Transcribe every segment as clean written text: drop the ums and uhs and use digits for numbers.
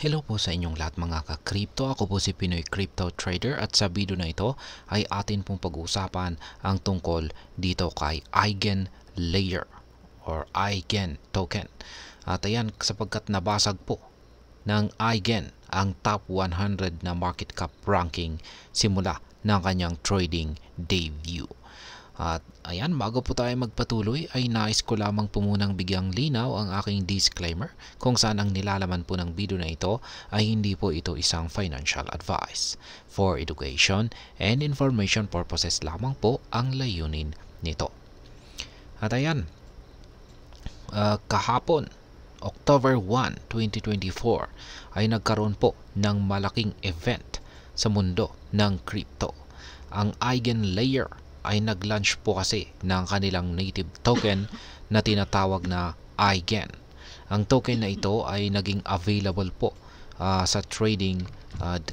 Hello po sa inyong lahat mga ka-crypto. Ako po si Pinoy Crypto Trader at sa video na ito ay atin pong pag-uusapan ang tungkol dito kay Eigenlayer or Eigen token. At ayan, sapagkat nabasag po ng Eigen ang top 100 na market cap ranking simula ng kanyang trading debut. At ayan, bago po tayo magpatuloy ay nais ko lamang po munang bigyang linaw ang aking disclaimer kung saan ang nilalaman po ng video na ito ay hindi po ito isang financial advice. For education and information purposes lamang po ang layunin nito. At ayan, kahapon, October 1, 2024 ay nagkaroon po ng malaking event sa mundo ng crypto. Ang Eigenlayer ay nag-launch po kasi ng kanilang native token na tinatawag na Eigen. Ang token na ito ay naging available po sa trading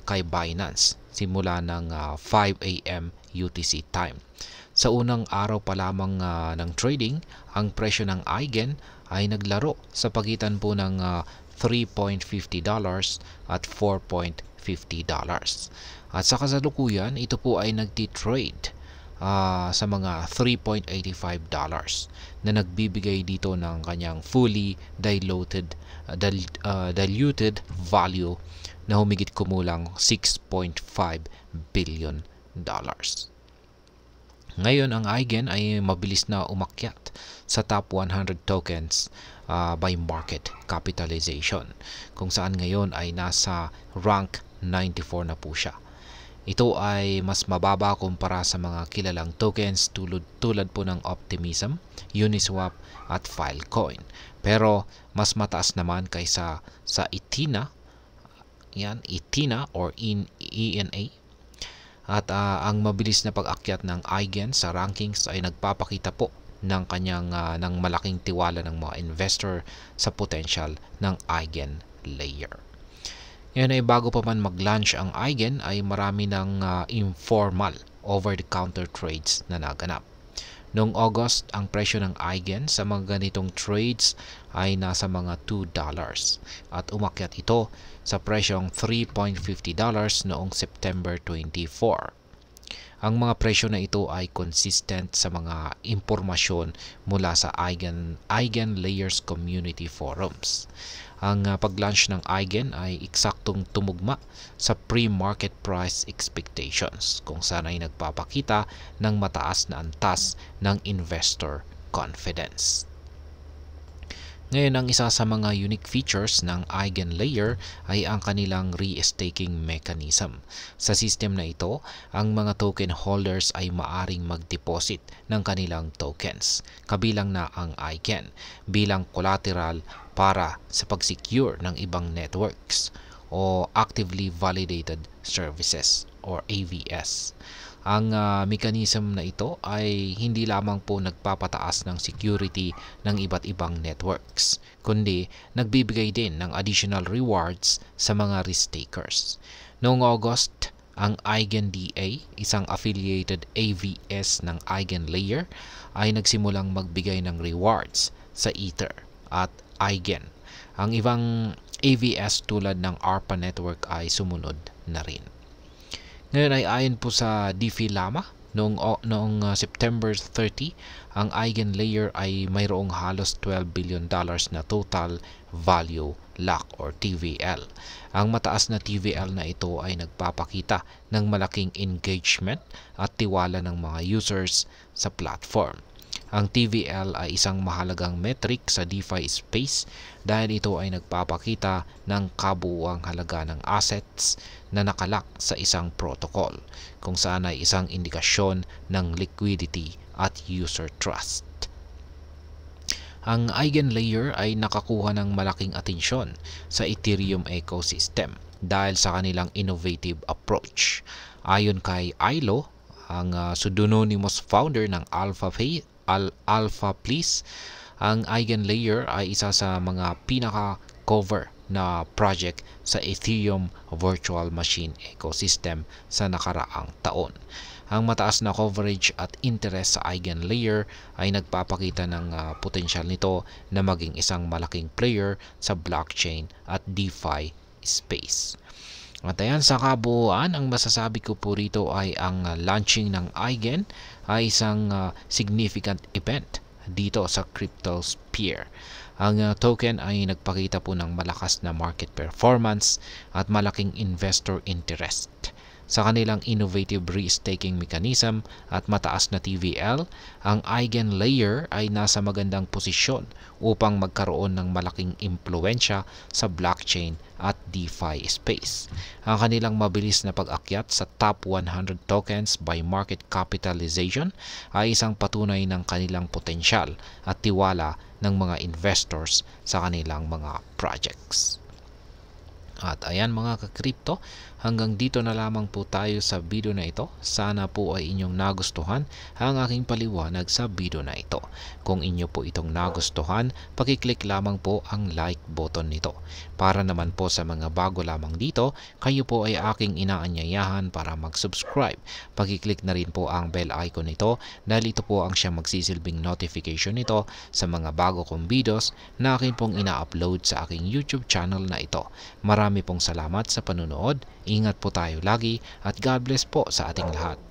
kay Binance simula ng 5 AM UTC time. Sa unang araw pa lamang ng trading, ang presyo ng Eigen ay naglaro sa pagitan po ng $3.50 at $4.50. At sa kasalukuyan, ito po ay nagti-trade sa mga $3.85 na nagbibigay dito ng kanyang fully diluted value na humigit kumulang $6.5 billion. Ngayon, ang Eigen ay mabilis na umakyat sa top 100 tokens by market capitalization, kung saan ngayon ay nasa rank 94 na po siya. Ito ay mas mababa kumpara sa mga kilalang tokens tulad po ng Optimism, Uniswap at Filecoin. Pero mas mataas naman kaysa sa ETHNA, ETHNA or ENA. At ang mabilis na pag-akyat ng Eigen sa rankings ay nagpapakita po ng kanyang ng malaking tiwala ng mga investor sa potential ng Eigenlayer. Ngayon ay bago pa man mag-launch ang Eigen ay marami ng informal over-the-counter trades na naganap. Noong August, ang presyo ng Eigen sa mga ganitong trades ay nasa mga $2 at umakyat ito sa presyong $3.50 noong September 24. Ang mga presyo na ito ay consistent sa mga impormasyon mula sa Eigenlayers community forums. Ang pag-launch ng Eigen ay eksaktong tumugma sa pre-market price expectations, kung saan ay nagpapakita ng mataas na antas ng investor confidence. Ngayon, ang isa sa mga unique features ng Eigenlayer ay ang kanilang re-staking mechanism. Sa system na ito, ang mga token holders ay maaring mag-deposit ng kanilang tokens, kabilang na ang Eigen, bilang collateral para sa pag-secure ng ibang networks o Actively Validated Services or AVS. Ang mechanism na ito ay hindi lamang po nagpapataas ng security ng iba't ibang networks, kundi nagbibigay din ng additional rewards sa mga risk takers. Noong August, ang EigenDA, isang affiliated AVS ng Eigenlayer, ay nagsimulang magbigay ng rewards sa Ether at Eigen. Ang ibang AVS tulad ng ARPA network ay sumunod na rin. Ngayon ay ayon po sa DeFi Llama, noong September 30, ang Eigenlayer ay mayroong halos $12 billion na total value lock or TVL. Ang mataas na TVL na ito ay nagpapakita ng malaking engagement at tiwala ng mga users sa platform. Ang TVL ay isang mahalagang metric sa DeFi space dahil ito ay nagpapakita ng kabuuang halaga ng assets na nakalak sa isang protocol, kung saan ay isang indikasyon ng liquidity at user trust. Ang Eigenlayer ay nakakuha ng malaking atensyon sa Ethereum ecosystem dahil sa kanilang innovative approach. Ayon kay Ilo, ang pseudonymous founder ng Alpha Please, ang Eigenlayer ay isa sa mga pinaka-cover na project sa Ethereum virtual machine ecosystem sa nakaraang taon. Ang mataas na coverage at interest sa Eigenlayer ay nagpapakita ng potensyal nito na maging isang malaking player sa blockchain at DeFi space. At ayan, sa kabuuan, ang masasabi ko po rito ay ang launching ng Eigen ay isang significant event dito sa Cryptosphere. Ang token ay nagpakita po ng malakas na market performance at malaking investor interest. Sa kanilang innovative risk-taking mechanism at mataas na TVL, ang Eigen layer ay nasa magandang posisyon upang magkaroon ng malaking impluensya sa blockchain at DeFi space. Ang kanilang mabilis na pag-akyat sa top 100 tokens by market capitalization ay isang patunay ng kanilang potensyal at tiwala ng mga investors sa kanilang mga projects. At ayan mga ka-crypto, hanggang dito na lamang po tayo sa video na ito. Sana po ay inyong nagustuhan ang aking paliwanag sa video na ito. Kung inyo po itong nagustuhan, pakiclick lamang po ang like button nito. Para naman po sa mga bago lamang dito, kayo po ay aking inaanyayahan para mag-subscribe. Pakiclick na rin po ang bell icon nito dahil ito po ang siyang magsisilbing notification nito sa mga bago kong videos na akin pong ina-upload sa aking YouTube channel na ito. Marami pong salamat sa panunood. Ingat po tayo lagi at God bless po sa ating lahat.